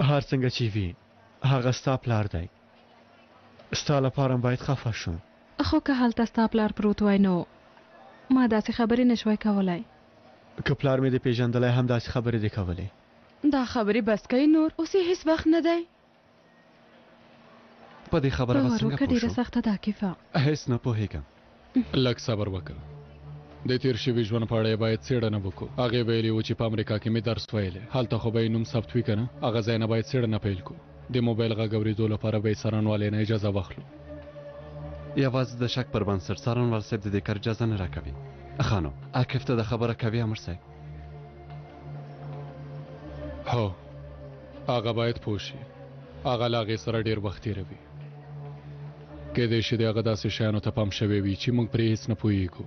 هر څنګه چې وي هغه ستا پلار دی ستا لپاره باید خفه شم خو که هلته ستا پلار پروت وای نو ما داسې خبرې نشوای کولی که پلار مې دې پیژندلی هم داسې خبرې دې کولی دا خبرې بس کوي نور اوس یې هېڅ وخت نه دی په دې خبره به څنګه وروکه پوه ډېره شو سخته ده کیفه هېڅ نه پوهېږم لږ صبر وکړه د تیر شوي ژوند په اړه باید څېړنه وکړو هغې ویلي و چې په امریکا کې مې درس ویلی هلته خو به یې نوم ثبت وي که نه هغه ځای نه باید څېړنه پیل کړو د موبایل غږ اورېدو لپاره به یې څارنوالۍ نه اجازه واخلو یوازې د شک پر بنسټ څارنوال صاحب د دې کار اجازه نه راکوي خانو عاقف ته د خبره کوي امر صاحب هو هغه باید پوه شي هغه له هغې سره ډېر وخت تېروي کیدای شي د هغه داسې شیانو ته پام شوی وي چې موږ پرې هېڅ نه پوهېږو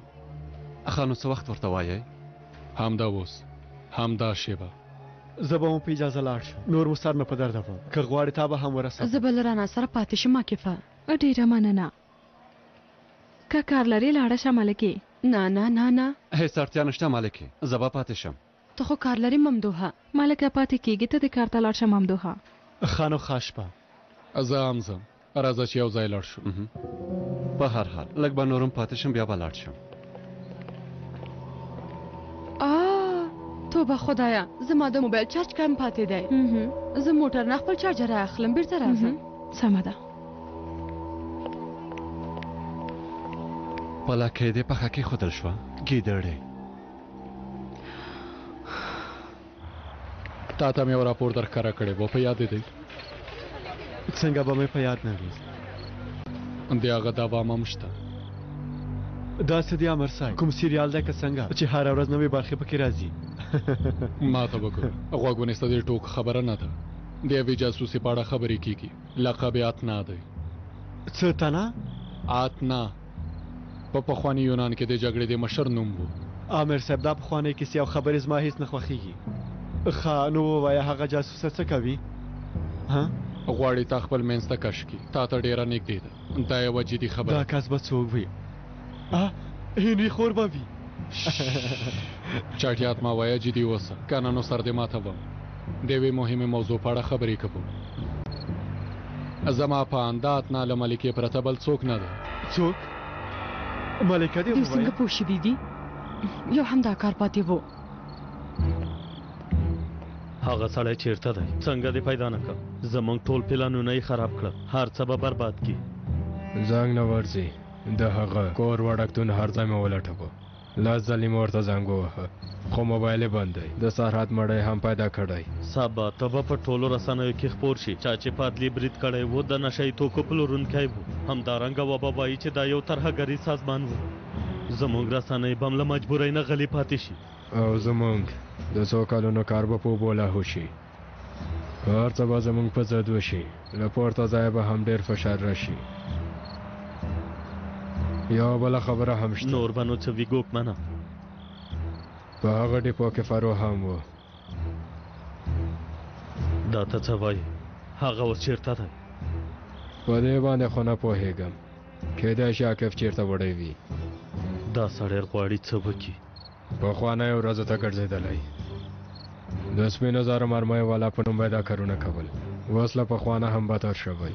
خانو څه وخت ورته وایئ همدا اوس همدا شیبه زه به مو په اجازه لاړ شم نور مو سر نه په درده وم که غواړې تا به هم ورسم زه به له رانه سره پاتې شم عاقفه ډېره مننه که کار لرې لاړه شه ملکې نه نه نه نه هېڅ اړتیا نشته مالکې زه به پاتې شم ته خو کار لرې ممدوحه ملکه پاتې کېږي ته د کار ته لاړ شه ممدوحه خانو ښه شپه زه هم ځم راځه چې یو ځای لاړ شو په هر حال لږ به نورم پاتې شم بیا به لاړ شم توبه خدایا زما د موبایل چارج کم پاتې دی زه موټر نه خپل چارجر اخلم بیرته راځم سمه ده پلاکې دې پخه کېښودل شوه ګیدړې تا ته مې یو راپور درښکاره کړی و په یاد دی څنګه به مې په یاد نه وي د هغه دعوا هم شته داسې دی امر صاحب کوم سریال دی که څنګه چې هره ورځ نوې برخې پکې راځي ما ته وګوره غوږ ونیسه دې ټوک خبره نه ده د یوې جاسوسي په اړه خبرې کېږي لقب یې اتنا دی څه تنه اتنا په پخواني یونان کې د جګړې د مشر نوم و امر صاحب دا پخوانۍ کیسې او خبرې زما هېڅ نه خوښېږي ښه نو ووایه هغه جاسوسه څه کوي غواړي تا خپل منځ ته کش کړي تا ته ډېره نږدې ده دا یوه جدي خبره دا کس به څوک وي هنري خور به وي چټیات ما وایه جدي اوسه که نه نو سر دې ماته وم د یوې مهمې موضوع په اړه خبرې کوو زما په اندات نه له ملکې پرته بل څوک نه ده څوک ملکه دې دوی څنګه پوه شوي دي یو همدا کار پاتې و هغه سړی چیرته دی څنګه دې پیدا نه کړ زموږ ټول پلانونه یې خراب کړل هر څه به برباد کړي زنګ نه ورځي د هغه کور وړکتون هر ځای مې ولټوه لاس ځلې مې ورته زنګ ووهه خو موبایل یې بند دی د سرحد مړی هم پیدا کړی سبا ته به په ټولو رسنیو کې خپور شي چا چې پادلي برید کړی و د نشهیي توکو پلورونکی و همدارنګه وبه وایي چې دا یو ترهګري سازمان و زموږ رسنۍ به هم له مجبورۍ نه غلي پاتې شي او زموږ د څو کلونو کار به په اوبو لاهو شي هر څه به زموږ په ضد وشي له پورته ځایه به هم ډېر فشار راشي یو بله خبره هم شته نور به نو څه وي ګوکمنه په هغه ډیپو کې فرو هم و دا ته څه وایي هغه اوس چېرته دی په دې باندې خو نه پوهېږم کیدای شي عاقف چېرته وړی وي دا سړی غواړي څه وکړي پخوانیو ورځو ته ګرځېدلی د سپینو زرو مرمیو والا په نوم به دا کارونه کول اوس له پخوانه هم بدتر شوی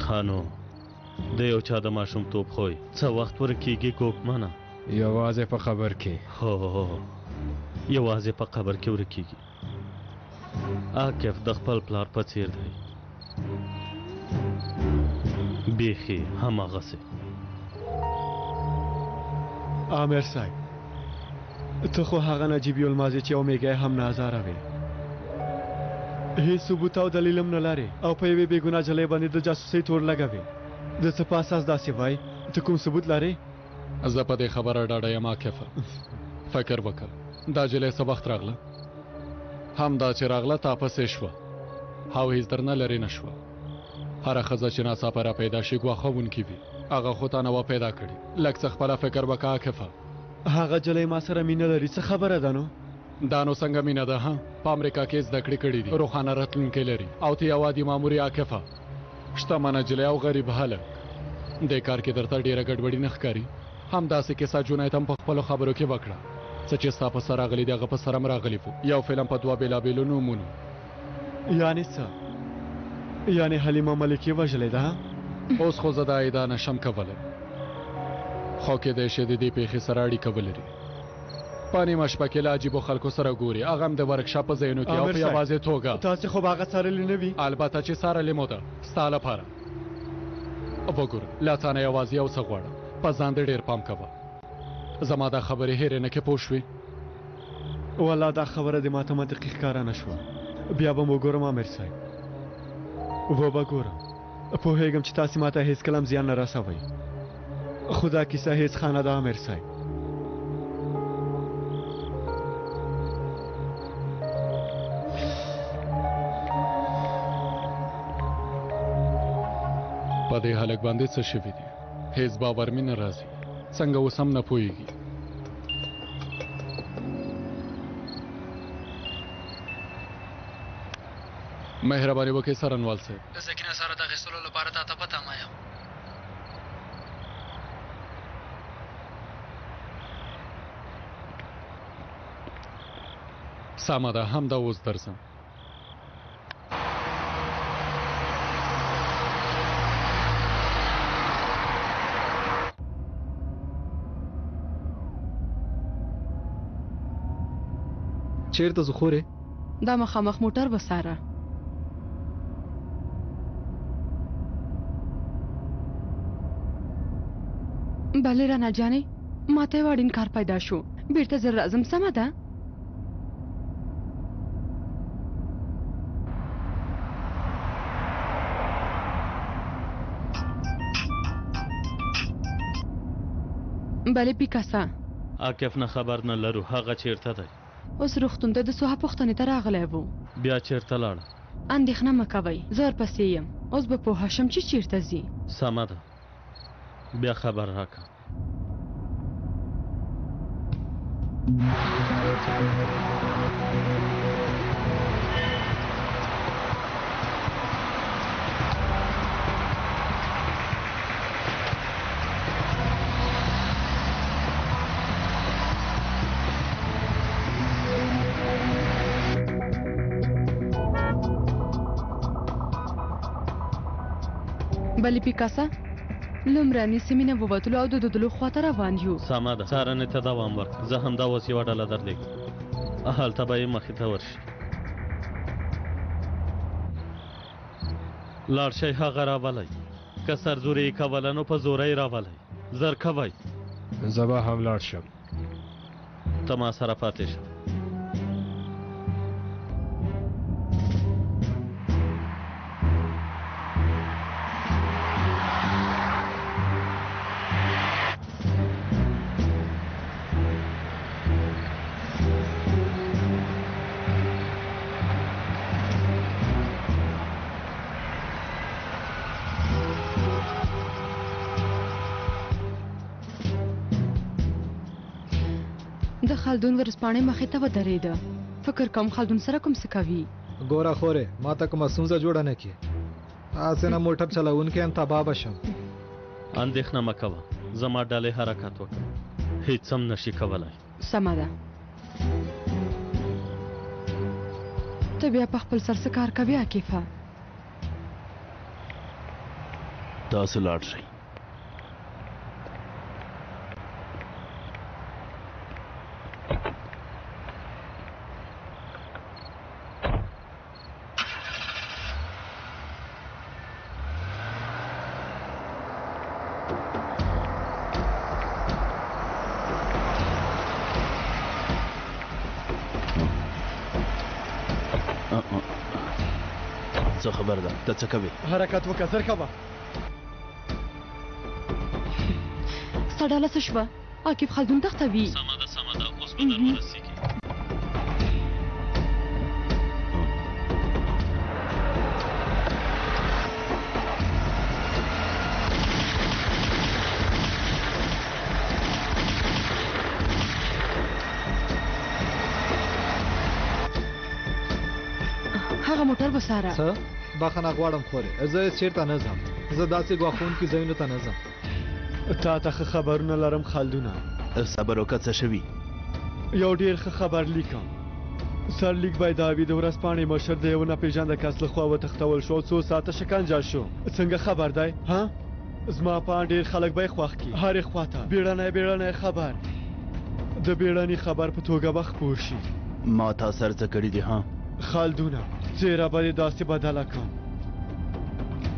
خانو د یو چا د ماشومتوب خوی څه وخت ورکېږي ګوکمنه یوازې په خبر کې هو یوازې په قبر کې ورکېږي عاقف د خپل پلار په څیر دی بیخي هماغسې عامر صاحب ته خو هغه نجیبي الماضي چې یو میږی هم نازاره وې هیڅ ثبوت او دلیل هم نه لرې او په یوې بېګناه جلۍ باندې د جاسوسۍ تور لګوې د څه په اساس داسې وایي ته کوم ثبوت لرې زه په دې خبره ډاډه یم عاقفه فکر وکړه دا جلۍ څه وخت راغله همدا چې راغله تا پسې شوه او هېڅ درنه لرې نه شوه هره ښځه چې ناڅاپه را پیدا شي ګواښونکې وي هغه خو تا نه و پیدا کړي لږ څه خپله فکر وکړه عاقفه هغه جلۍ ما سره مینه لري څه خبره ده نو دا نو څنګه مینه ده په امریکا کې زده کړې کړي دي روښانه راتلونکی لري او ته یو عادي ماموري عاقفه شتمنه جلۍ او غریب هلک دې کار کې درته ډېره ګډوډي نه ښکاري همداسې کیسه جنید هم په خپلو خبرو کې وکړه څه چې ستا په سر راغلي دي هغه په سر هم راغلي وو یو فلم په دوه بېلابېلو نومونو یعنی څه یعنی حلیمه ملکي وژلې ده اوس خو زه دا ادعا نشم کولی خو کیدای شي د دې پیښې سره اړیکه ولري په نیمه شپه کې له عجیبو خلکو سره ګوري هغه هم د ورکشاپ په ځایونو کې او په یوازې توګه تاسې خو به هغه څارلې نه وي البته چې څارلې مو ده ستا لپاره وګوره له تا نه یوازې یو څه غواړم په ځان دې ډېر پام کوه زما دا خبرې هېرې نه کې پوه شوې والله دا خبره د ماته منطقي ښکاره نه شوه بیا به م وګورم امیر صاحب و به ګورم پوهېږم چې تاسې ماته هېڅ کله هم زیان نه رسوئ خو دا کیسه هېڅ ښه نه ده امیر صاحب په دې هلک باندې څه شوي دي هېڅ باور مې نه راځي څنګه اوس هم نه پوهېږي مهرباني وکړئ څارنوال صاحب د سکینه سره د اخیستلو لپاره تا ته پته ما یم سمه ده همدا اوس درځم چیرته ځو خورې دا مخامخ موټر وساره بله رانا جانې ماته یو اړین کار پیدا شو بیرته زه راځم سمه ده بله پیکاسا عاقف نه خبر نه لرو هغه چیرته دی اوس روغتون ته د سوها پوښتنې ته راغلی و بیا چیرته لاړه اندېښنه مه کوئ زه ورپسې یم اوس به پوهه شم چې چیرته ځي سمه ده بیا خبر راکړه بلې پیکاسا لومړني سیمې نه ووتلو او د دودلو خواته روان یو سمه ده څارنې ته دوام ورکړه زه همدا اوس یوه ډله درلېږم هلته به یې مخې ته ورشي لاړ شئ هغه راولئ که سرزوري یې کوله نو په زوره یې راولئ زر کوئ زه به هم لاړ شم ته ما سره پاتې شه د خلدون ورسپاڼې مخې ته ودرېده فکر کوم خلدون سره کوم څه کوي ګوره خورې ما ته کومه ستونزه جوړه نه کړي هسې نه موټر چلوونکی یم تباه به شم اندېښنه مه کوه زما ډلې حرکت وکړه هېڅ هم نشي کولی سمه ده ته بیا په خپل سر څه کار کوې عاکفه تاسو لاړ شئ څه خبر ده ته څه کوې حرکت وکړه زر کوه ستا ډله څه شوه عاقف خلدون دغته وي سمه ده اوس به در ورسېږي هغه موټر وساره څه بخښنه غواړم خورې زه هېڅ چېرته نه ځم زه داسې ګواښونکي ځایونو ته نه ځم تا ته ښه خبرونه لرم خلدونه صبر وکړه څه شوي یو ډېر ښه خبر لیکم سرلیک باید د د ورځپاڼې مشر د یو ناپېژانده کس لخوا وتښتول شو او 2 ساعته شکنجه شو. څنګه خبر دی؟ ها؟ زما په اند ډېر خلک به یې خوښ کړي. هرې خواته بیړنی خبر، د بیړني خبر په توګه به خپور شي. ما تا سر څه کړي دي؟ ها خالدونه، څېره به دې داسې بدله کړم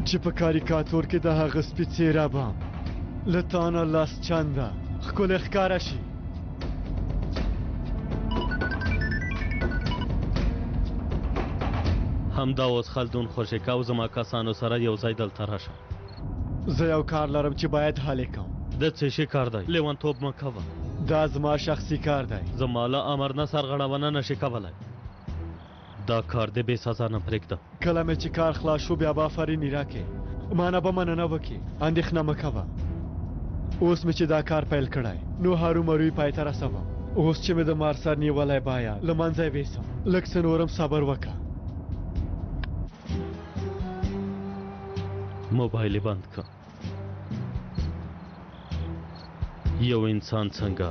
چې په کاریکاتور کې د هغه سپي څېره به له تا نه لاس چنده ښکلې ښکاره شي. همدا اوس خلدون خوشې کو زما کسانو سره یو ځای دلته راشه. زه یو کار لرم چې باید حل یې کړم. د څه شي کار دی؟ لیونتوب مه کوه. دا زما شخصي کار دی. زما له امر نه سرغړونه نشي کولی. دا کار دې بې سزا نه پرېږدم. کله مې چې کار خلاص شو بیا به آفرینې راکې، مانه به مننه وکړي. اندېښنه مه کوه. اوس مې چې دا کار پیل کړی نو هرومرو یې پای ته رسوم. اوس چې مې د مار سر نیولی باید له منځه یې ویسم. لږ څه نورم صبر وکړه. موبایل بند کړه. یو انسان څنګه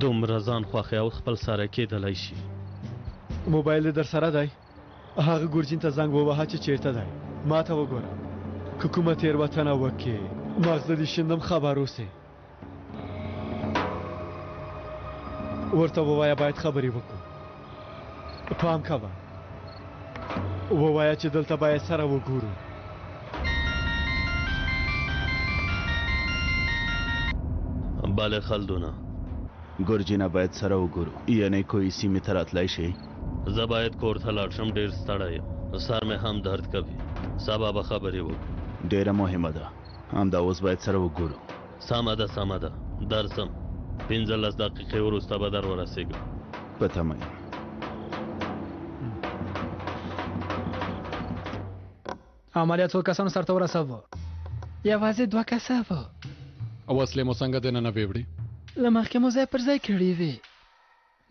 دومره ځان خوښي او خپل سره کېدلی شي؟ موبایل در سره دی؟ هغه ګورجین ته زنګ ووهه چې چیرته دی. ما ته وګوره، که کومه تېروتنه وکړې مغزه دې شیندم، خبر اوسې. ورته ووایه باید خبرې وکړو. پام کوه، ووایه چې دلته باید سره وګورو. بله خلدونه، ګورجینا باید سره وګورو. یعنی کوئی سیمې ته راتلی شي؟ زه باید کور ته لاړ شم. ډېر ستړی یم، سر مې هم درد کوي. سبا به خبرې وکړو. ډېره مهمه ده. همدا اوس باید سره وګورو. سمه ده درځم. 15 دقیقې وروسته به در ورسېږم. په تمه یم. عملیات څو کسانو سرته ورساوه؟ یوازې 2 کسه وو. وسلې مو څنګه دننه بیوړې؟ له مخکې مو ځای پر ځای کړي وې.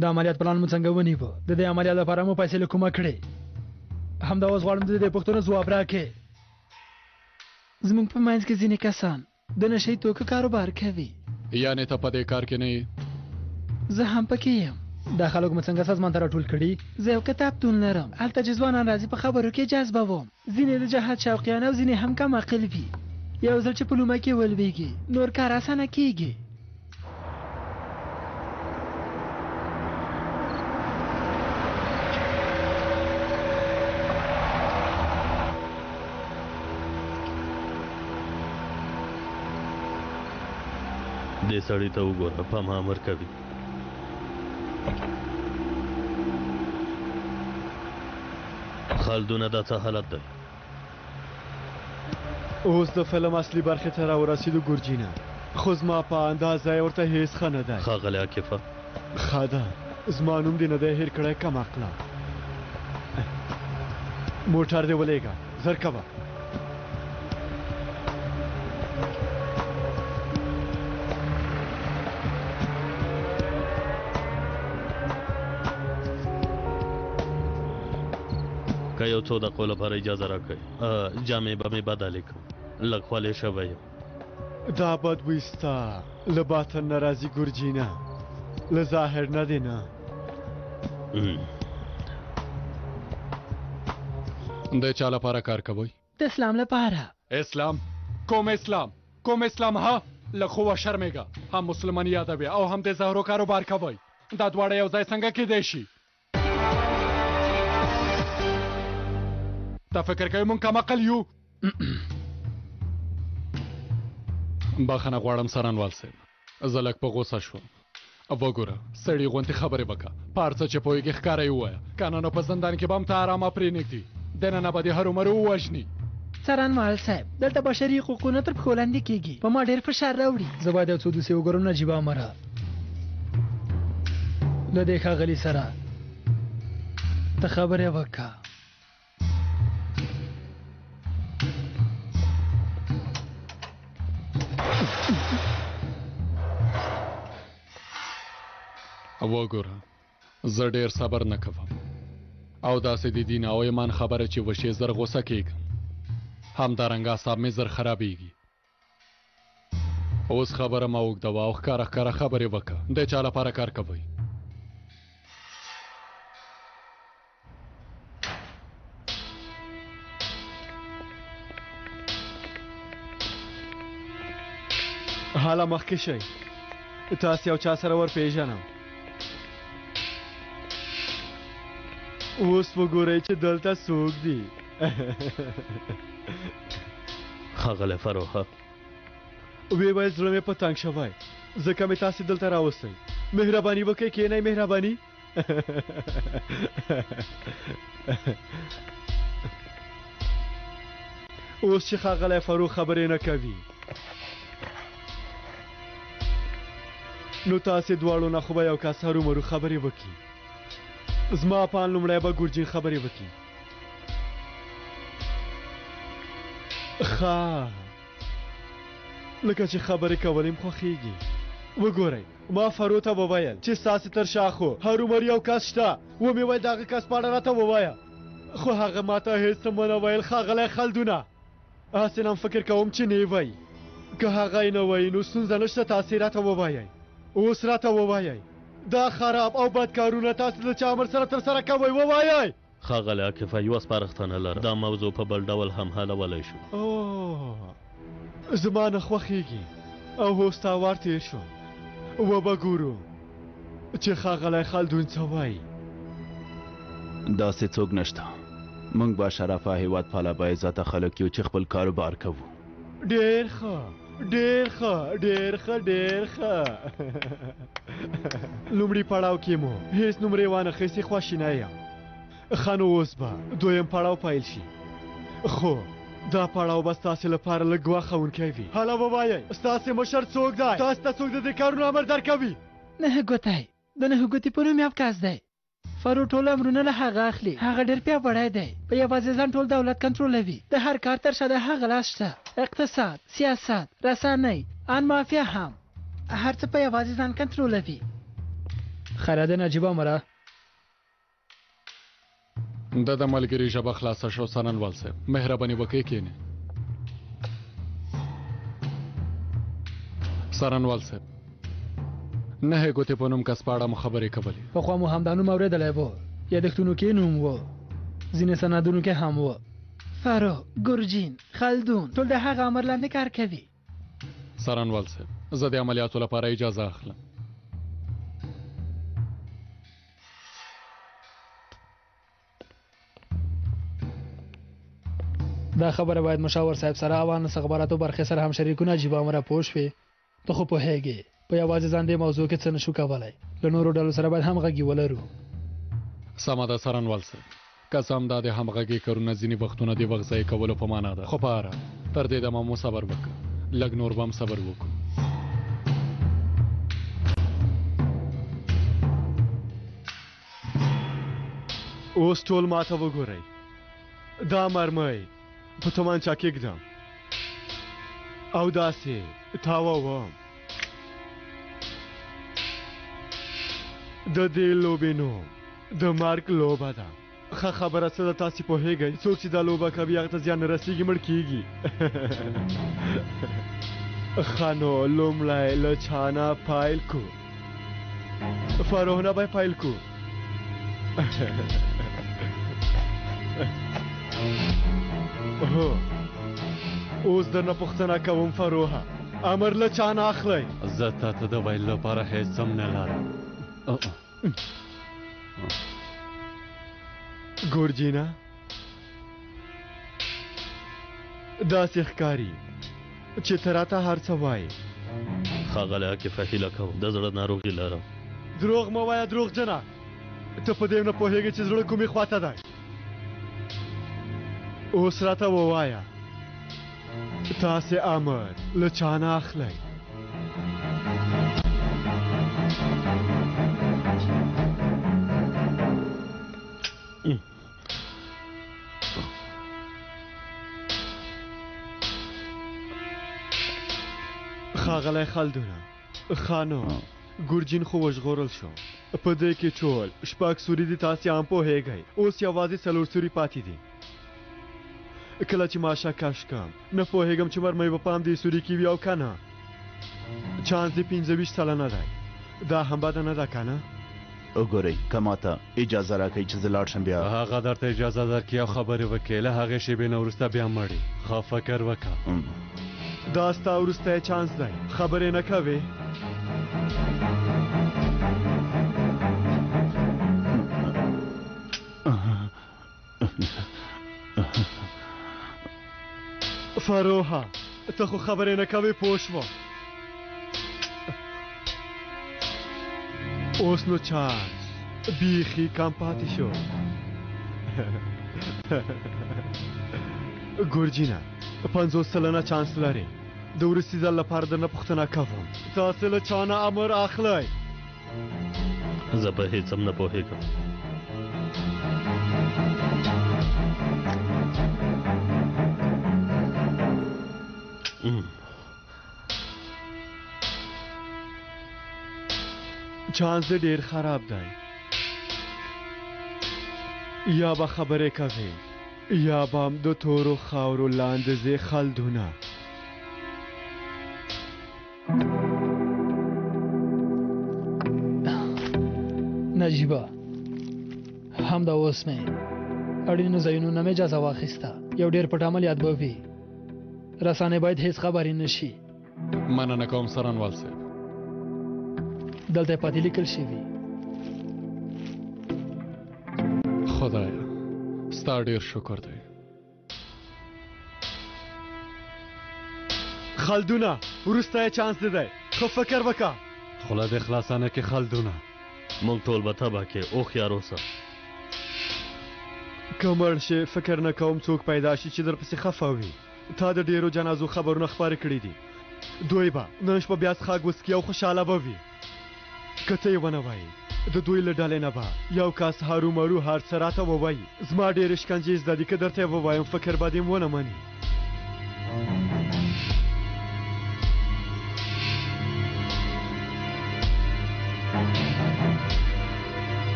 د عملیات پلان مو څنګه ونیوه؟ د دې عملیات لپاره مو پیسې له کومه کړې؟ همدا اوس غواړم د دې پوښتنو ځواب راکړې. زموږ په منځ کې ځینې کسان د نشهیي توکو کاروبار کوي. یعنې ته په دې کار کې نه یې؟ زه هم پکې یم. دا خلک مو څنګه سازمان ته راټول کړي؟ زه یو کتابتون لرم، هلته چې ځوانان راځي په خبرو کې جذبوم. ځینې د جهاد شوقیان او ځینې هم کم عقل وي. یو ځل چې په لومه کې ولویږي نور کار اسانه کیږي. دې سړي ته وګوره، په ما امر کوي. خلدونه دا څه حالت دی؟ اوس د فلم اصلي برخې ته راورسېدو ګورجینه، خو زما په اندازه یې ورته هېڅ ښه نه دی. ښاغلی عاکفه، ښه ده، زما نوم دې نه دی هېر کړی کم عقله. موټر دې ولېږه، زر کوه. که یو څو دقیقو لپاره اجازه راکړئ، جامې به مې بدلې کړم. لږ خولې شوی یم. دا بدبوی ستا له باطن نه راځي ګورجینه، له ظاهر نه دی نه. د چا لپاره کار کوئ؟ د اسلام لپاره. اسلام؟ کوم اسلام؟ کوم اسلام؟ ها لږ خو وشرمېږه. هم مسلماني یادوي او هم د زهرو کاروبار کوئ. دا دواړه یو ځای څنګه کېدی شي؟ تا فکر کوي مونږ کم عقل یو؟ بخښنه غواړم سرانوال صاحب، زه لږ په غوسه شوم. وګوره سړي غوندې خبرې وکړه، په هر څه چې پوهېږي ښکاره یې ووایه، که نه نو په زندان کې به هم ته ارامه پرېنږدي، دننه به دې هرومرو ووژني. څارنوال صاحب، دلته بشري حقوقونه تر پښو لاندې کېږي، په ما ډېر فشار راوړي. زه باید یو څو دوسیې وګورم نجیبه عمره له دې ښاغلي سره ته خبرې وکړه. وګوره زه ډېر صبر نه کوم او داسې د دین او ایمان خبره چې وشي زر غوسه کېږم، همدارنګه اعصاب مې زر خرابېږي. اوس خبره مه اوږدوه او ښکاره ښکاره خبرې وکړه. د چا لپاره کار کوئ؟ حالا مخکې شئ تاسې یو چا سره ور پېژنم اوس وګورئ چې دلته څوک دي ښاغلی فروخه وی وایي زړه مې په تنګ شوی ځکه مې تاسې دلته راوستی مهرباني وکړئ کښېنئ مهرباني اوس چې ښاغلی فروخ خبرې نه کوي نو تاسې دواړو نه خو به یو کس هرومرو خبرې وکړي زما پان لومړی به ګورجین خبرې وکړي ښه لکه چې خبرې کول یې خوښېږي وګورئ ما فرو ته وویل چې ستاسې تر شا خو هرومرو یو کس شته ومې ویل د هغه کس په اړه راته ووایه خو هغه ما ته هېڅ څه ونه ویل ښاغلی خلدونه هسې نم فکر کوم چې نه وایي که هغه یې نه وایي نو ستونزه نشته تاسې راته ووایئ اوس راته ووایئ دا خراب او بد کارونه تاسې د چا امر سره ترسره کوئ ووایئ ښاغلی عاکفه یوه سپارښتنه لرم دا موضوع په بل ډول هم حلولی شو زما نه خوښېږي او اوس تا وار تېر شو وبه ګورو چې ښاغلی خلدون څه وایي داسې څوک نشته موږ با شرافه هیواد پاله با عزته خلک یو چې خپل کاروبار کوو ډېر ښه ډېر ښه ډېر ښه ډېر ښه لومړي پړاو کې مو هېڅ نومرې وانخیستې خواشي نه یم ښه نو اوس به دویم پړاو پیل شي خو دا پړاو به ستاسې لپاره لږ ګواښونکی وي هله ووایئ ستاسې مشر څوک دی تاسې ته څوک د دې کارونو امر درکوي نه ګوتی د نه ګوتې په نوم یو کس دی فرو ټول امرونه له هغه اخلي هغه ډېر پیاوړی دی په یوازې ځان ټول دولت کنټرولوي د هر کار تر شا د هغه لاس شته اقتصاد سیاست رسنۍ ان مافیا هم هر څه په یوازې ځان کنټرولوي خیره ده نجیبه عمره د ملګري ژبه خلاصه شو څارنوال صاحب مهرباني وکړئ کښېنئ څارنوال صاحب نه ګوتې په نوم کس په اړه مو خبرې کولې پخوا مو همدا نوم اورېدلی و یادښتونو کې نوم و ځینې سندونو کې هم و فرو ګورجین خلدون ټول د هغه امر لاندې کار کوي څارنوال صاحب زه د عملیاتو لپاره اجازه اخلم دا خبره باید مشاور صاحب سره او ان خبراتو برخې سره هم شریکونه عجیبه امره پوه شوې ته خو پوهېږې په یوازې ځان دې موضوع کې څه نشو کولی له نورو ډلو سره باید همغږي ولرو سمه ده څارنوال صاحب قسم دا د همغږي کارونه ځینې وختونه د وخت ضایع کولو په معنا ده خو په هره تر دې دمه مو صبر وکړه لږ نور به هم صبر وکړو اوس ټول ما ته وګورئ دا مرمۍ په تومانچه کېږدم او داسې تاووم د دې لوبې نوم د مرګ لوبه ده ښه خبره څه ده تاسې پوهېږئ څوک چې دا لوبه کوي هغه ته زیان نه رسېږي مړ کېږي ښه نو لومړی له چا نه پیل کو فروغ نه به پیل کو هو اوس درنه پوښتنه کوم فروغه امر له چا نه اخلئ زه تا ته د ویلو لپاره هېڅ هم نه لرم ګورجینا داسې ښکاري چې ته راته هر څه وایې ښاغلی عاکفه هیله کوم د زړه ناروغي لرم دروغ مه وایه دروغجنه ته په دې نه پوهېږې چې زړه کومې خواته دی اوس راته ووایه تاسې امر له چا نه اخلئ ښاغلی خلدونه خانو ګورجین خو وژغورل شو په دې کې ټول شپږ سوري دي تاسې هم پوهېږئ اوس یوازې څلور سوري پاتې دي کله چې ماشه کش کم نه پوهېږم چې مرمۍ به په همدې سوري کې وي او که نه چانس یې 25 سلنه دی دا هم بده نه ده که نه وګورئ که ماته اجازه راکوئ چې زه لاړ شم بیا هغه درته اجازه درکړي او خبرې وکړې له هغې شېبې نه وروسته بیا مړې ښه فکر وکړه دا ستا وروستی چانس دی خبرې نه کوې فروها ته خو خبرې نه کوې پوه شوم اوس نو چانس بیخي کم پاتې شو ګورجینه 50 سلنه چانس لري د وروستي ځل لپاره درنه پوښتنه کوم تاسې له چا نه امر اخلئ زه په هېڅ هم نه پوهېږم چانس دې ډېر خراب دی یا به خبرې کوې یا به هم د تورو خاورو لاندې ځې خلدونه نجیبه همدا اوس مې اړینو ځایونو نه مې اجازه واخیسته یو ډېر پټ عملیات به وي رسانې باید هیڅ خبرې نه شي مننه کوم سرنوال صاحب دلته یې پاتې لیکل شوي خدایا ستا ډېر شکر دی خلدونه وروستی چانس دې دی خو فکر وکړه خوله دې خلاصه نه کې خلدونه موږ ټول به تباه کې هوښیار اوسه که مړ شي فکر نه کوم څوک پیدا شي چې درپسې خفه وي تا د ډېرو جنازو خبرونه خپاره کړي دي دوی به نن شپه بیا څښاک وڅکي او خوشحاله به وي که ته یې ونه وایي د دوی له ډلې نه به یو کس هرومرو هر څه راته ووایي زما ډېرې شکنجې زده دي که درته یې ووایم فکر به دې ونه مني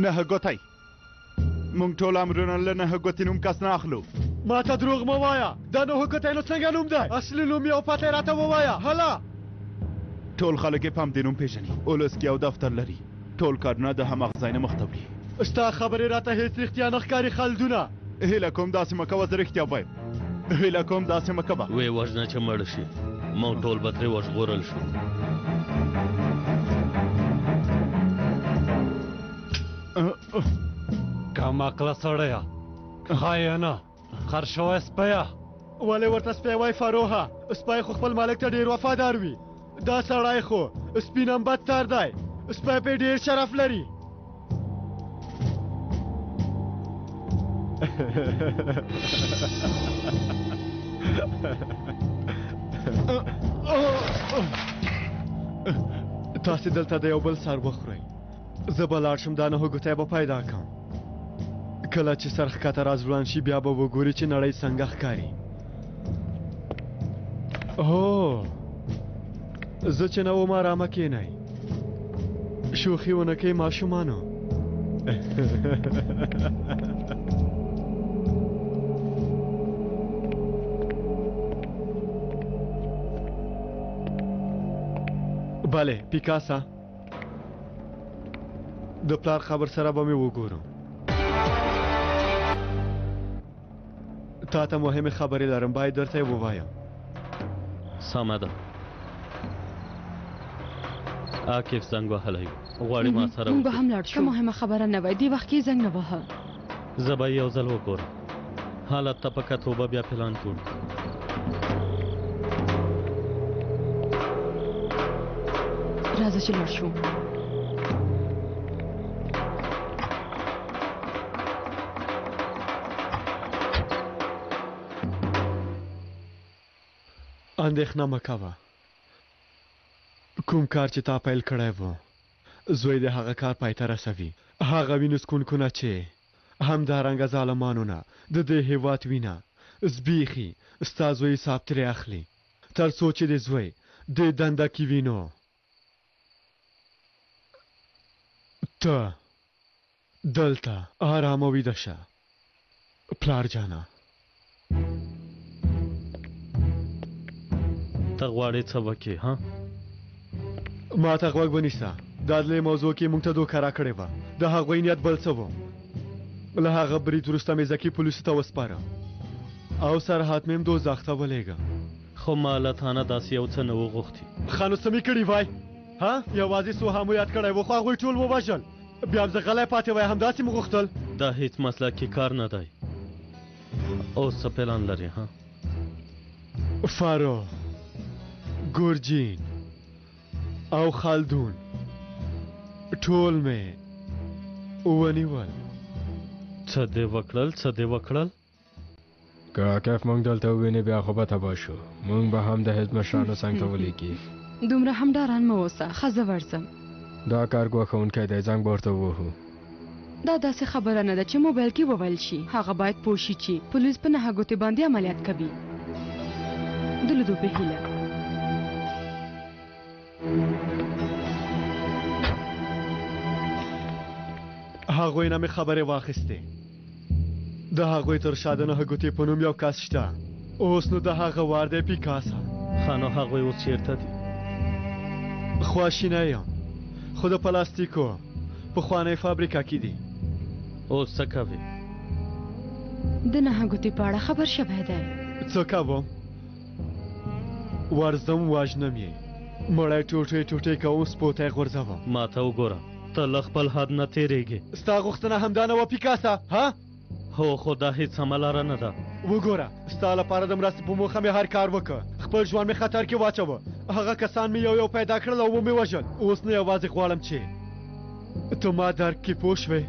نه ګوتی مونږ ټول امرونه له نه ګوتې نوم کس نه اخلو ما ته دروغ مه وایه دا نه ګوتی نو څنګه نوم دی اصلي نوم یې او پته یې راته ووایه هله ټول خلک یې په همدې نوم پېژني اولس کې یو دفتر لري ټول کارونه د هماغه ځای نه مخته وړي ستا خبرې راته هېڅ رښتیا نه ښکاري خلدونه هیله کوم داسې مه کوه زه رښتیا وایم هیله کوم داسې مه کوه ویې وژنه چې مړ شي موږ ټول به ترې وژغورل شو کم عقله سړیه خاینه خر شوی سپیه ولې ورته سپی وای فروها سپی خو خپل مالک ته ډېر وفادار وي دا سړی خو سپي نه هم بدتر دی سپی پې ډېر شرف لري تاسې دلته د یو بل سر وخورئ زه به لاړ شم دا نه ګوتی به پیدا کړم کله چې سر ښکته راځوړان شي بیا به وګوري چې نړۍ څنګه ښکاري هو زه چې نه وم ارامه کښېنئ شوخي ونه کوئ ماشومانو بله پیکاسا د پلار خبر سره به مې وګورم تا ته مهمې خبرې لرم باید درته یې ووایم سمه ده عاکف زنګ وهلی غواړي ما سره موږ به هم لاړ شو که مهمه خبره نه وای دې وخت کې زنګ نه وهه زه به یو ځل وګورم حالت ته په کتو به بیا پلان جوړ راځه چې لاړ شو اندېښنه مه کوه کوم کار چې تا پیل کړی و زوی د هغه کار پای ته رسوي هغه وینو څکونکو نه چې همدارنګه ظالمانو نه د دې هېواد وینه زبېښي ستا زوی حساب ترې اخلي تر څو چې د زوی دې دنده کې وینو ته دلته آرامه ویده شه پلار جانه ته غواړې څه وکې ها ما ته غوږ ونیسه دا دلې موضوع کې موږ ته دوکه راکړې وه د هغوی نیت بل څه و له هغه برید وروسته مې زکي پولیسو ته وسپاره او سرحد مې هم دوزخ ته ولېږه خو ما له تانه داسې یو څه نه وغوښتي ښه نو څه مې کړي وای ها یوازې سوها مو یاد کړی و خو هغوی ټول ووژل بیا هم زه غلی پاتې وای همداسې مو غوښتل دا هیڅ مسله کې کار نه دی اوس څه پلان لري ها فارو ګورجین او خالدون ټول مې ونیول څه دې وکړل که عاکف موږ دلته وویني بیا خو به تباه شو موږ به هم د حزب مشرانو څنګ ته ولیږي دومره هم ډاران مه اوسه ښه زه ورځم دا کار ګواښونکی دی زنګ به ورته ووهو دا داسې خبره نه ده چې موبایل کې وویل شي هغه باید پوه شي چې پولیس په نهه ګوتې باندې عملیات کوي د لیدو په هیله هغوی نه مې خبرې واخیستې د هغوی تر شا د نهه ګوتې په نوم یو کس شته اوس نو د هغه وار دی پیکاسا ښه نو هغوی اوس چېرته دي خواشینی یم خو د پلاستیکو پخوانی فابریکه کې دي اوس څه کوې د نهه ګوتې په اړه خبر شوی دی څه کوم ورځم وژنم یې مړی ټوټې ټوټې کوم سپوتی غورځوم ما ته وګوره ته له خپل حد نه تېرېږې ستا غوښتنه همدا نه وه پیکاسا ها هو خو دا هیڅ سمه لاره نه ده وګوره ستا لپاره د مرستې په موخه مې هر کار وکړ خپل ژوند مې خطر کې واچوه هغه کسان مې یو یو پیدا کړل او ومې وژل اوس نه یوازې غواړم چې ته ما درک کې پوه شوې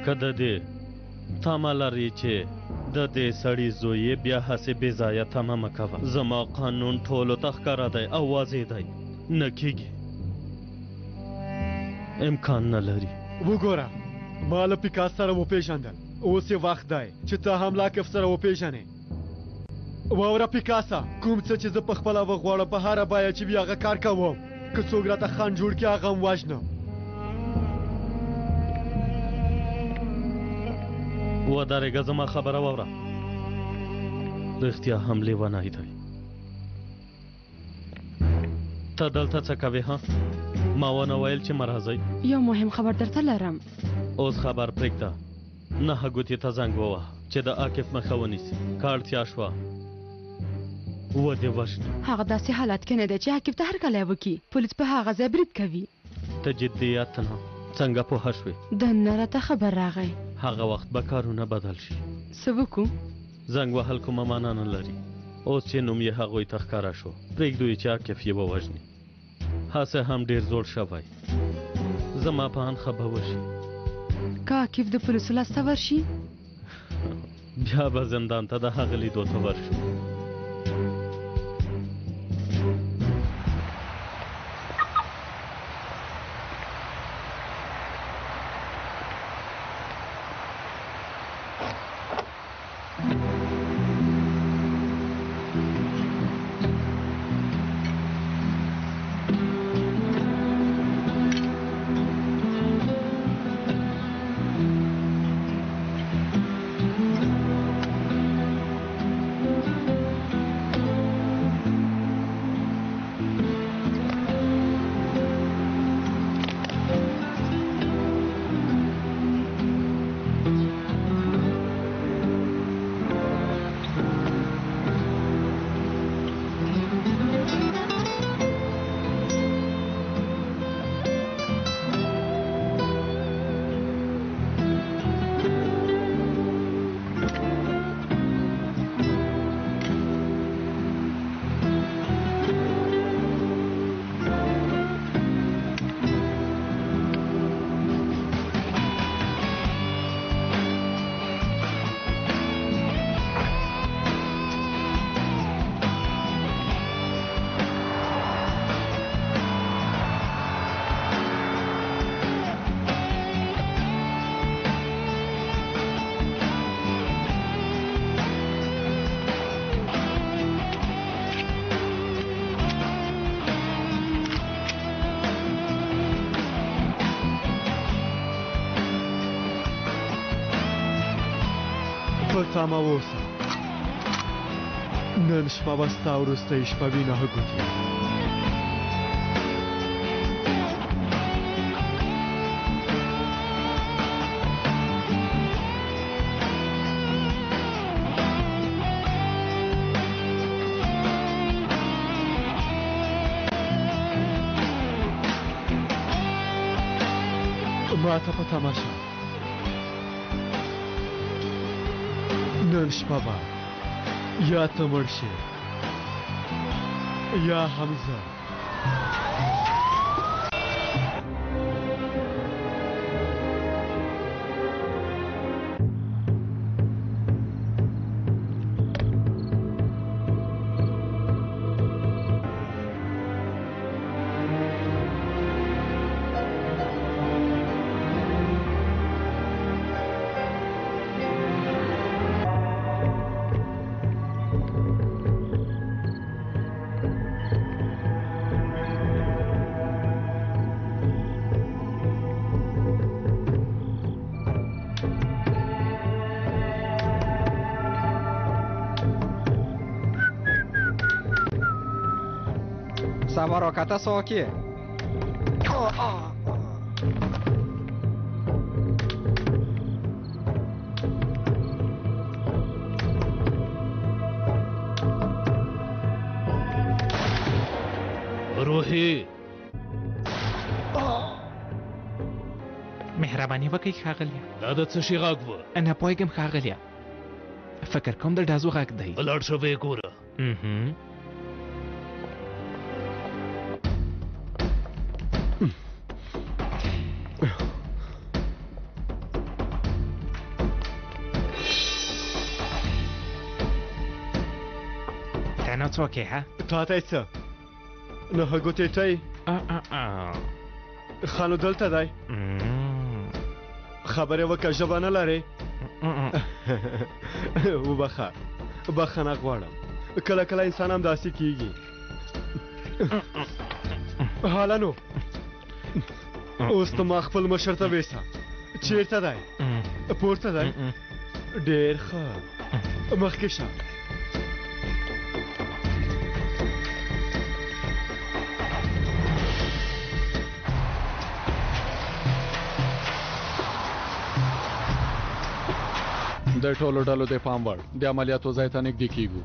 که د دې تمه لرې چې د دې سړي زوی یې بیا هسې بې ځایه تمه مه کوه زما قانون ټولو ته ښکاره دی او واضح دی نه کېږي امکان نه لري وګوره ما له پیکاس سره وپېژندل اوس یې وخت دی چې ته هم له عاکف سره وپېژنې واوره پیکاسا کوم څه چې زه په خپله وغواړم په هره بیه چې وي هغه کار کوم که څوک راته خنډ جوړ کړي هغه هم وژنم ودرېږه زما خبره واوره رښتیا هم لیونی دی ته دلته څه کوې ها ما ونه ویل چې مه راځئ یو مهم خبر درته لرم اوس خبر پرېږده نهه ګوتې ته زنګ ووهه چې د عاکف مخه ونیسي که اړتیا شوه ودې وژني هغه داسې حالت کې نه دی چې عاکف ته هرکلی وکړي پولیس په هغه ځای برید کوي ته جدیت نه څنګه پوهه شوې دننه راته خبر راغی هغه وخت به کارونه بدل شي څه وکړو زنګ وهل کومه معنا نه لري اوس چې نوم یې هغوی ته ښکاره شو پرېږدو یې چې عاکف یې ووژني هسې هم ډېر زوړ شوی زما په اند ښه به وشي که عاکف د پولیسو لاسته ورشي بیا به زندان ته د هغه لیدو ته ورشو په تمه واوسه نن شپه به ستا وروستۍ شپه وي نه ګوتې ما ته په تماشه نن شپه به یا ته مړ شې یا حمزه Самароката соки. روحي مهرباني وکړئ ښاغلیه. دا د څه شي غږ و؟ نه پوهېږم ښاغلیه. فکر کوم د ډازو غږ دی. لاړ شه ویې ګوره. ته نو څوک یې ها؟ تا ته یې څه نهه ګوتې ته یې ښه نو دلته دی خبرې وکړه ژبه نه لرې وبخه بخښنه غواړم کله کله انسان هم داسې کیږي حالا نو اوس ته ما خپل مشر ته ویسه چیرته دی پورته دی ډېر ښه مخکې شه د ټولو ډلو د پام وړ د عملیاتو ځای ته نږدې کیږو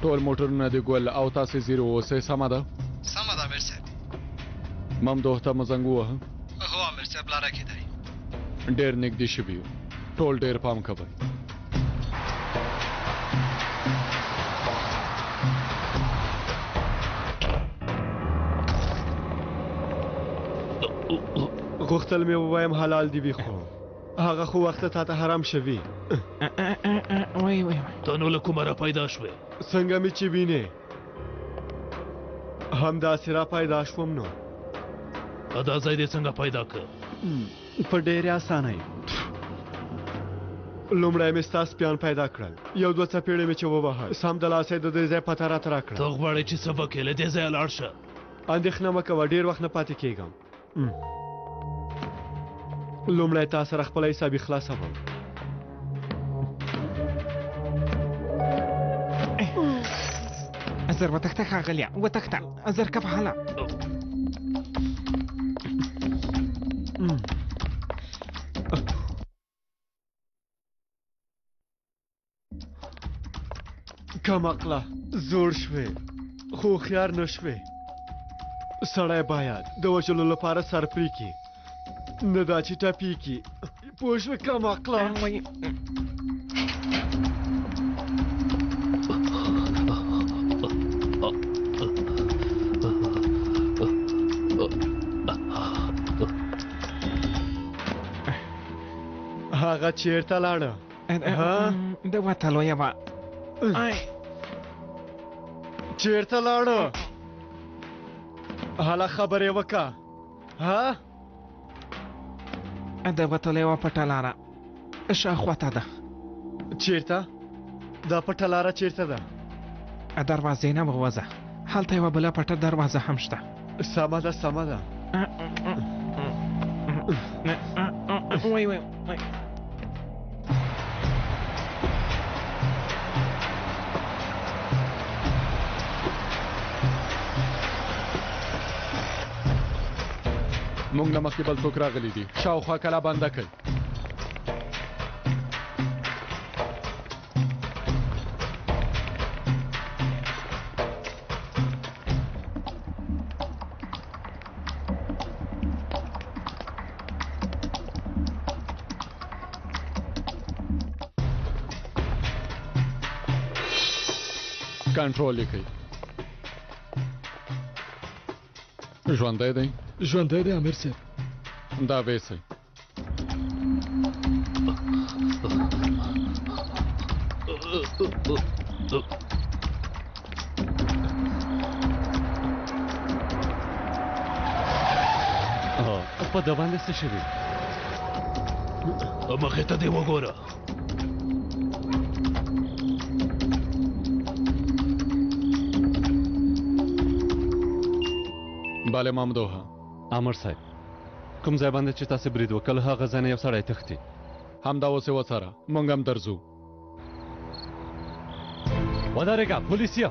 ټول موټرونه د ګل او تاسې زیرو اوسئ سمه ده سمه ده امیر صاحب ممدوح ته مو زنګ ووهه هو امیر صاحب لاره کې دی ډېر نږدې شوي یو ټول ډېر پام کوئ غوښتل مې ووایم حلال دي وي خو هغه خو وخته تا ته حرام شوي وای وای ته نو له کومه را پیدا شوې څنګه مې چې وینې همداسې را پیدا شوم نو دا ځای دې څنګه پیدا کړ په ډېرې اسانۍ لومړی مې ستا سپیان پیدا کړل یو دوه څپېړې مې چې ووهل سمدلاسه د دې ځای پته راته راکړه ته غواړې چې څه وکړې له دې ځایه لاړ شه اندېښنه مه کوه ډېر وخت نه پاتې کېږم لومړی تا سره خپله حسابي خلاصوم زر وتښته ښاغلیه وتښته زر که فعاله کم عقله زوړ شوې خو هوښیار نه شوې سړی باید د وژلو لپاره سر پرې کړي نه دا چې ټپي کړي پوه شوې کم عقله هغه چیرته لاړه د وتلو یوه چیرته لاړه هله خبرې وکړه ها د وتلو یوه پټه لاره شاخواته ده چیرته دا پټه لاره چیرته ده دروازې نه ووځه هلته یوه بله پټه دروازه هم شته سمه ده سمه ده وای وای موږ نه مخکې بل څوک راغلي دي شاوخوا کلا بنده کړئ کنټرول یې کوي ژوندی دی ژوندی دی امیر صاحب دا ویسئ په ده باندې څه شوي مخې ته دې وګوره باله مامدوها امر صاحب کوم ځای باندې چې تاسو برید وکړ هغه ځای نه یو سړی تښتي همدا اوس یې وڅاره موږ هم درځو ودرېږه پولیسیا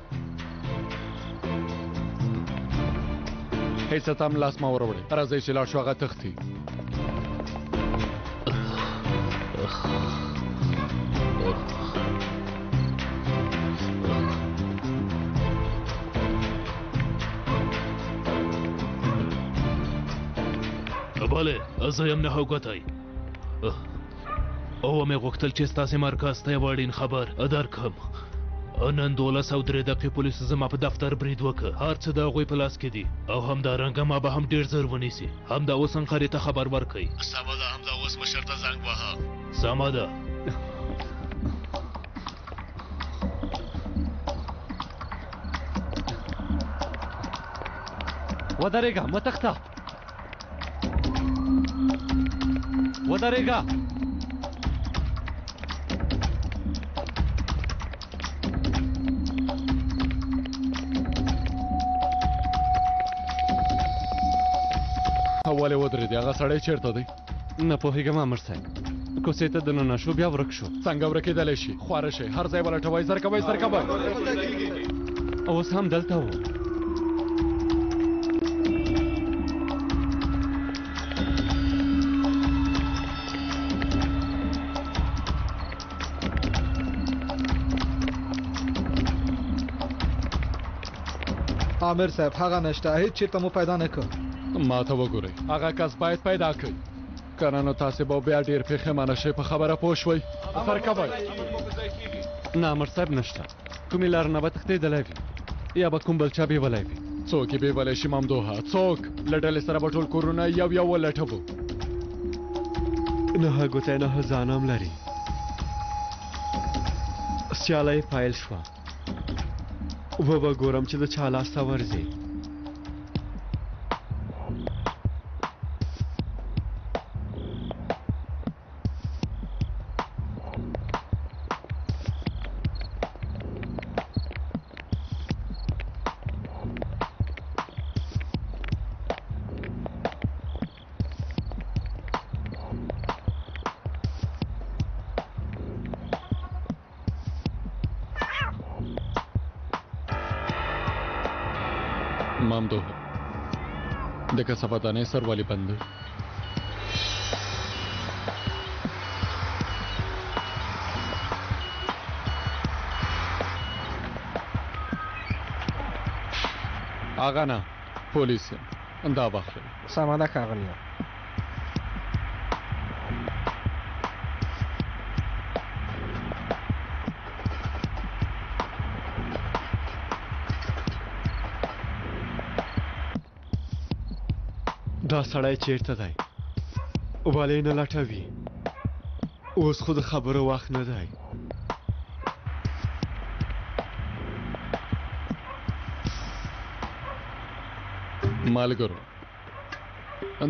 هیڅ ته هم لاس مه وروړئ راځئ چې لاړ شو هغه تښتي بله زه یم نه ګوتی او مې غوښتل چې ستاسې مرکز ته یو اړین خبر درکړم نن 12:03 پولیسو زما په دفتر برید وکړ هر څه د هغوی په لاس کې دي او همدارنګه ما به هم ډېر ژر ونیسي همدا اوس انقرې ته خبر ورکړئ سمه ده همدا اوس مشر ته زنګ وهه سمه ده ودرېږه مه تښته ودرېږه ولې ودرېدې هغه سړی چېرته دی نه پوهېږم امر صاحب کوڅې ته دننه شو بیا ورک شو څنګه ورکېدلی شي خواره شئ هر ځای ولټوئ زر کوئ زر کوئ اوس هم دلته و عامر صاحب هغه نشته هیڅ چیرته مو پیدا نه کړ ما ته وګورئ هغه کس باید پیدا کړئ که نه نو تاسې به بیا ډېر پښیمانه شئ په خبره پوه شوئ سر کوئ نه امر صاحب نشته کومې لار نه به تښتېدلی وي یا به کوم بل چا بیولی وي څوک یې بیولی شي ممدوحه څوک له ډلې سره به ټول کورونه یو یو ولټوو نه ګوتی نه ځان هم لري سیاله یې پایل شوه وبه ګورم چې د چا لاس ته ورځي مامدوحه د کثافتانې سر والی بند دی آغا نه پولیس دا واخلئ سمه ده ښاغلیه دا سړی چیرته دی ولې نه لټوي اوس خو د خبرو وخت نه دی مالګرو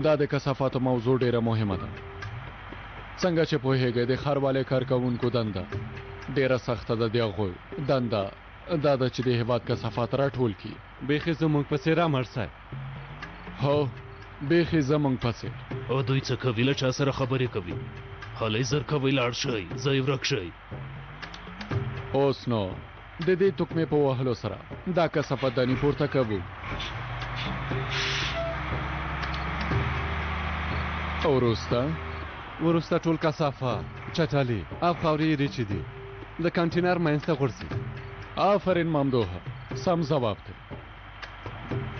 دا د کثافاتو موضوع ډیره مهمه ده څنګه چې پوهیږئ د ښاروالۍ کارکوونکو دنده ډیره سخته ده د هغوی دنده دا ده چې د هېواد کثافات راټول کړي بیخي زموږ په څېر امر صاحب هو بیخي زموږ په څېر او دوی څه کوي له چا سره خبرې کوي هلئ زر کوئ لاړ شئ ځای ورک شئ اوس نو د دې تکمې په وهلو سره دا کثافت دانې پورته کوو وروسته ټول کثافات چټلي او خاورې ریچې دي د کانټینر منځ ته غورځي. آفرین ممدوحه، سم ځواب دی.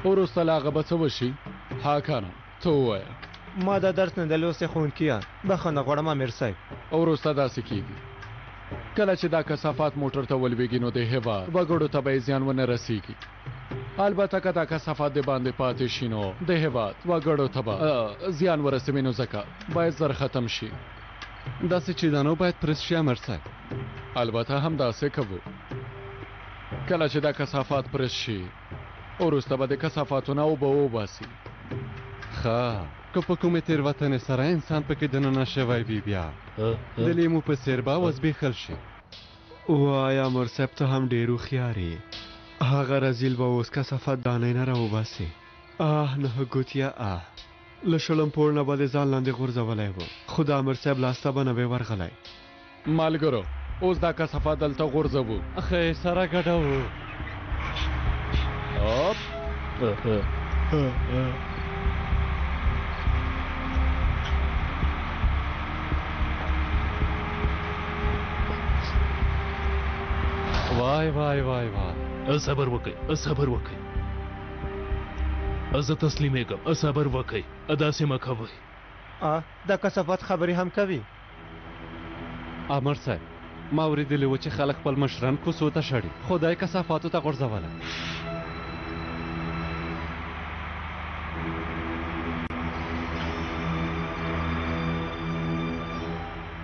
وروسته له هغه به څه وشي؟ حاکانه ته ووایه. ما دا درس نه د لوستې ښوونکیه بخښنه غواړم امیر صاحب. وروسته داسې کېږي کله چې دا کثافات موټر ته ولویږي نو د هېواد وګړو ته به یې زیان ونه رسیږي. البته که دا کثافات د باندې پاتې شي نو د هېواد وګړو ته به زیان ورسوي، نو ځکه باید زر ختم شي. داسې چې دا نو باید پرس شي امیر صاحب. البته هم داسې کوو. کله چې دا کثافات پرس شي وروسته به د کثافاتو نه اوبه وباسي. ښه، که په کومې تېروتنې سره انسان پکې دننه شوی وي بیا د لیمو په څېر به وزبېښل شي. وایه امیر صاحب ته هم ډېر هوښیار یې. هغه رزیل به اوس کثافات دانۍ نه راوباسي. نه ګوتیه له شلم پوړ نه به د ځان لاندې غورځولی و، خو د امیر صاحب لاسته به نه وی ورغلی. ملګرو اوس دا کثافات دلته غورځوو. ښه سره ګډوو. وای وای وای وای، صبر وکئ، صبر وکئ. زه تسلیمېږم، صبر وکئ، داسې مه کوئ. دا کثافات خبرې هم کوي. امر صاحب ما اورېدلي و چې خلک خپل مشران کوڅو ته شړي، خدای کثافاتو ته غورځولی.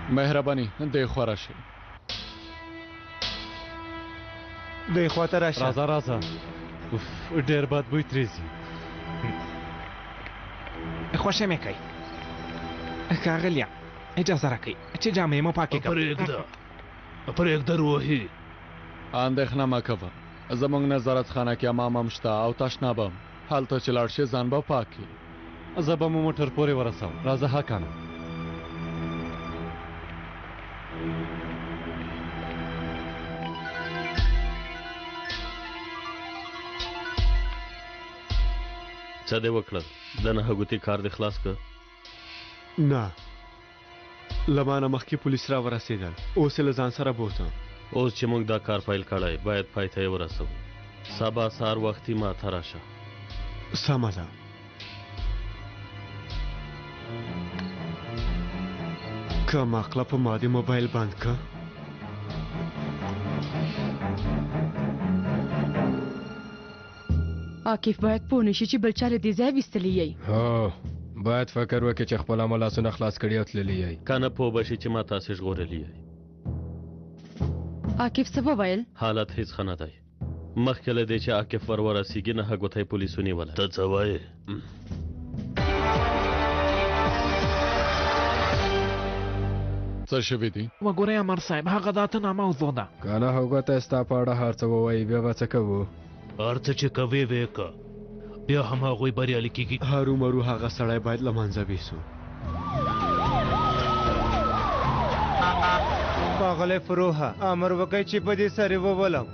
مهرباني دې خوا راشئ. دوی خواته راشه. راځه راځه. ډېر بد بوی ترېځي. خوښه مې کوي ښاغلیه، اجازه راکئ چې جامې مو پاکې کړم. پرېږده روحي، اندېښنه مه کوه. زموږ نظارت خانه کې حمام هم شته او تشناب هم. هلته چې لاړ شې ځان به پاک کړي. زه به مو موټر پورې ورسوم. راځه حقانه. څه دې وکړل؟ د نهه ګوتې کار دې خلاص کړ؟ نه، له ما نه مخکې پولیس را ورسېدل، اوس یې له ځان سره بوتم. اوس چې موږ دا کار پیل کړی باید پای ته یې ورسوو. سبا سهار وختي ما ته راشه. سمه ده. که مقله په ما د موبایل بند که. عاکف باید پوه نشي چې بل چا له دې ځای ویستلی یی. هو باید فکر وکړي چې خپل عمل لاسونه خلاص کړي او تللی یی. که نه پوه به شي چې ما تاسې ژغورلی یی. عاکف څه وویل؟ حالت هیڅ ښه نه دی. مخکې له دې چې عاکف ور ورسېږي نهه ګوتی پولیسو نیولی. ته څه وایې؟ څه شوي دي؟ وګورئ امر صاحب، هغه دا ته ناموضوع ده. که نه هغه ته ستا په اړه هر څه ووایي بیا به څه کوو؟ هر څه چې کوې ویې که، بیا هم هغوی بریالي کېږي. هرومرو هغه سړی باید له منځه بیسو. ښاغلی فروحه، امر وکړئ چې په دې سرې وولم.